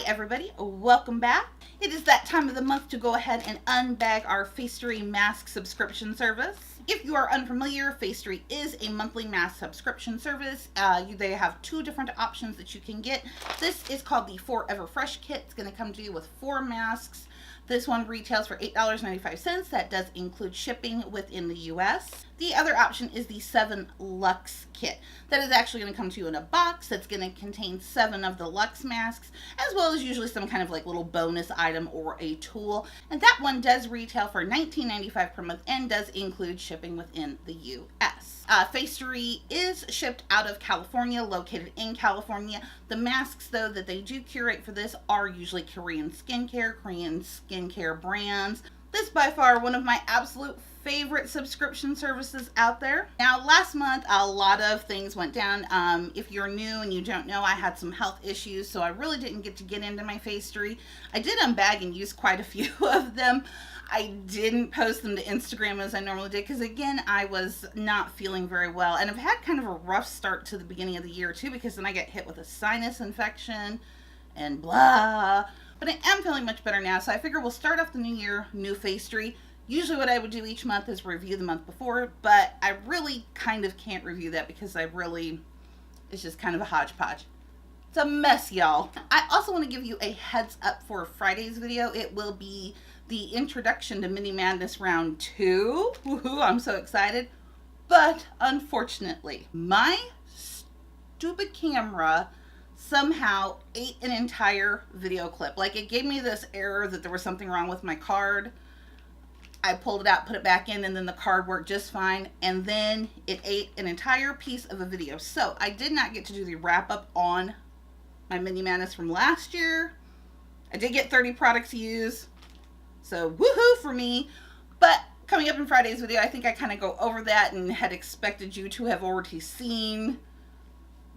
everybody, welcome back. It is that time of the month to go ahead and unbag our Facetory mask subscription service. If you are unfamiliar, Facetory is a monthly mask subscription service. They have two different options that you can get. This is called the Forever Fresh Kit. It's going to come to you with 4 masks. This one retails for $8.95. That does include shipping within the US. The other option is the Seven-Lux Kit. That is actually going to come to you in a box that's going to contain 7 of the Lux masks, as well as usually some kind of like little bonus item or a tool. And that one does retail for $19.95 per month and does include shipping within the US. Facetory is shipped out of California, located in California. The masks, though, that they do curate for this are usually Korean skincare brands. This is by far one of my absolute favorite subscription services out there. Now, last month, a lot of things went down. If you're new and you don't know, I had some health issues, so I really didn't get to get into my Facetory. I did unbag and use quite a few of them. I didn't post them to Instagram as I normally did because, again, I was not feeling very well. And I've had kind of a rough start to the beginning of the year, too, because then I get hit with a sinus infection and blah. But I am feeling much better now, so I figure we'll start off the new year, new Facetory. Usually what I would do each month is review the month before, but I really kind of can't review that because it's just kind of a hodgepodge. It's a mess, y'all. I also want to give you a heads up for Friday's video. It will be the introduction to Mini Madness Round 2. Woohoo, I'm so excited. But unfortunately, my stupid camera somehow ate an entire video clip. Like, it gave me this error that there was something wrong with my card. I pulled it out, put it back in, and then the card worked just fine. And then it ate an entire piece of a video. So I did not get to do the wrap up on my Mini Madness from last year. I did get 30 products to use. So woohoo for me. But coming up in Friday's video, I think I kind of go over that and had expected you to have already seen.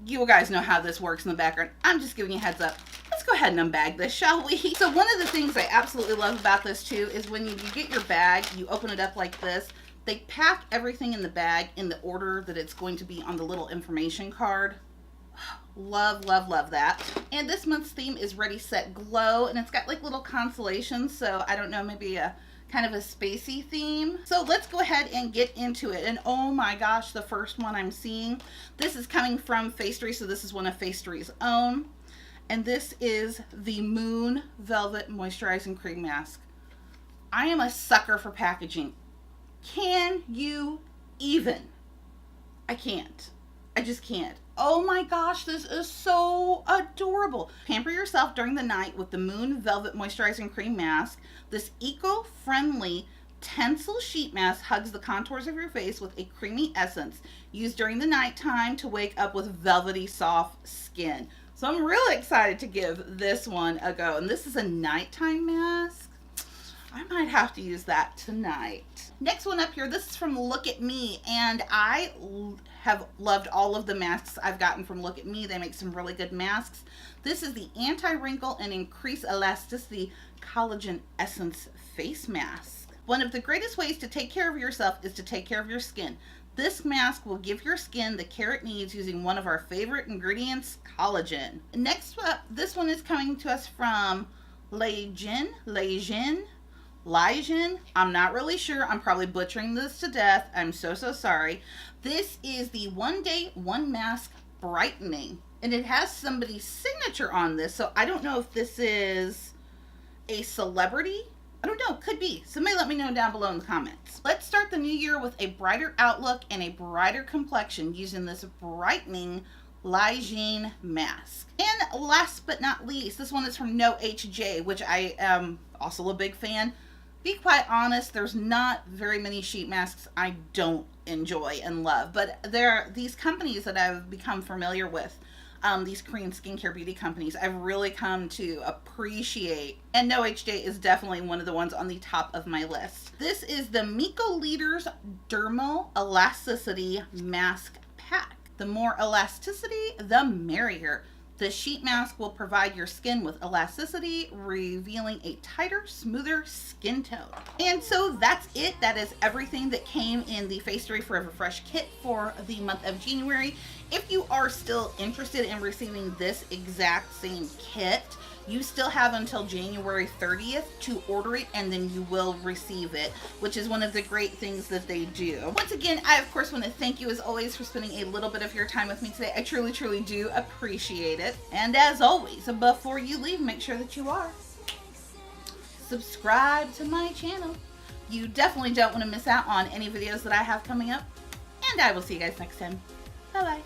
You guys know how this works in the background. I'm just giving you a heads up. Let's go ahead and unbag this, shall we? So one of the things I absolutely love about this too is when you get your bag, you open it up like this. They pack everything in the bag in the order that it's going to be on the little information card. Love, love, love that. And this month's theme is Ready, Set, Glow. And it's got like little constellations. So I don't know, maybe a kind of a spacey theme. So let's go ahead and get into it. And oh my gosh, the first one I'm seeing. This is coming from Facetory. So this is one of Facetory's own. And this is the Moon Velvet Moisturizing Cream Mask. I am a sucker for packaging. Can you even? I can't. I just can't. Oh my gosh, this is so adorable. Pamper yourself during the night with the Moon Velvet Moisturizing Cream Mask. This eco-friendly Tencel sheet mask hugs the contours of your face with a creamy essence used during the nighttime to wake up with velvety soft skin. So I'm really excited to give this one a go. And this is a nighttime mask. I might have to use that tonight. Next one up here, this is from Look at Me, and I have loved all of the masks I've gotten from Look at Me. They make some really good masks. This is the Anti-Wrinkle and Increase Elasticity Collagen Essence Face Mask. One of the greatest ways to take care of yourself is to take care of your skin. This mask will give your skin the care it needs using one of our favorite ingredients, collagen. Next up, this one is coming to us from Leyla. I'm not really sure. I'm probably butchering this to death. I'm so sorry. This is the 1 Day 1 Mask Brightening. And it has somebody's signature on this. So I don't know if this is a celebrity. I don't know. Could be. Somebody let me know down below in the comments. Let's start the new year with a brighter outlook and a brighter complexion using this brightening Leyla mask. And last but not least, this one is from xoxo, which I am also a big fan. Be quite honest, there's not very many sheet masks I don't enjoy and love, but there are these companies that I've become familiar with, these Korean skincare beauty companies, I've really come to appreciate, and xoxo is definitely one of the ones on the top of my list. This is the Miko Leaders Dermal Elasticity Mask Pack. The more elasticity, the merrier. The sheet mask will provide your skin with elasticity, revealing a tighter, smoother skin tone. And so that's it. That is everything that came in the Facetory Forever Fresh kit for the month of January. If you are still interested in receiving this exact same kit, You still have until January 30th to order it, and then you will receive it, which is one of the great things that they do. Once again, I of course want to thank you as always for spending a little bit of your time with me today. I truly, truly do appreciate it. And as always, before you leave, make sure that you are subscribe to my channel. You definitely don't want to miss out on any videos that I have coming up. And I will see you guys next time. Bye-bye.